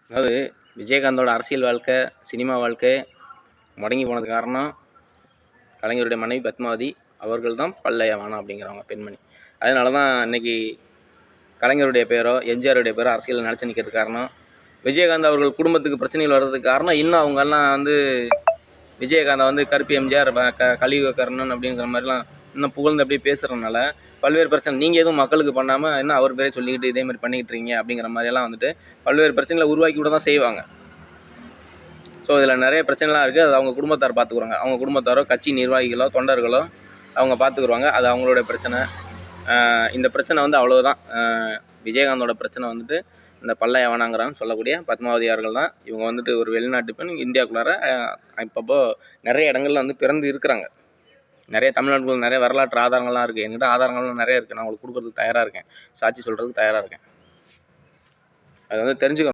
அதாவது விஜயகாந்தோட அரசியல் வாழ்க்கை, சினிமா வாழ்க்கை முடங்கி போனது காரணம் கலைஞருடைய மனைவி பத்மாவதி அவர்கள் தான் பல்லையவானம் அப்படிங்கிறவங்க பெண்மணி. அதனால தான் இன்றைக்கி கலைஞருடைய பேரோ எம்ஜிஆருடைய பேரோ அரசியலில் நினச்சி நிற்கிறதுக்கு காரணம், விஜயகாந்த் அவர்கள் குடும்பத்துக்கு பிரச்சனைகள் வர்றதுக்கு காரணம் இன்னும் அவங்கெல்லாம் வந்து விஜயகாந்தை வந்து கருப்பு எம்ஜிஆர் கலியுககர்ணன் அப்படிங்கிற மாதிரிலாம் இன்னும் புகழ்ந்து அப்படியே பேசுகிறதுனால பல்வேறு பிரச்சனை நீங்கள் எதுவும் மக்களுக்கு பண்ணாமல் இன்னும் அவர் பேரே சொல்லிக்கிட்டு இதே மாதிரி பண்ணிக்கிட்டு இருக்கீங்க அப்படிங்கிற மாதிரியெல்லாம் வந்துட்டு பல்வேறு பிரச்சனைகளை உருவாக்கி விட தான் செய்வாங்க. ஸோ இதில் நிறைய பிரச்சனைலாம் இருக்குது. அது அவங்க குடும்பத்தார் பார்த்துக்குறாங்க. அவங்க குடும்பத்தாரோ கட்சி நிர்வாகிகளோ தொண்டர்களோ அவங்க பார்த்துக்குருவாங்க. அது அவங்களோட பிரச்சனை. இந்த பிரச்சனை வந்து அவ்வளோதான். விஜயகாந்தோட பிரச்சனை வந்துட்டு இந்த பல்லையவனாங்கிறான்னு சொல்லக்கூடிய பத்மாவதி அவர்கள் தான். இவங்க வந்துட்டு ஒரு வெளிநாட்டு பெண் இந்தியாவுக்குள்ளார இப்போப்போ நிறைய இடங்கள்ல வந்து பிறந்து இருக்கிறாங்க. நிறைய தமிழ்நாட்டுக்குள்ள நிறைய வரலாற்று ஆதாரங்கள்லாம் இருக்குது. என்கிட்ட ஆதாரங்கள்லாம் நிறைய இருக்குது. நான் உங்களுக்கு கொடுக்குறதுக்கு தயாராக இருக்கேன். சாட்சி சொல்கிறதுக்கு தயாராக இருக்கேன். அதை வந்து தெரிஞ்சுக்கணும்.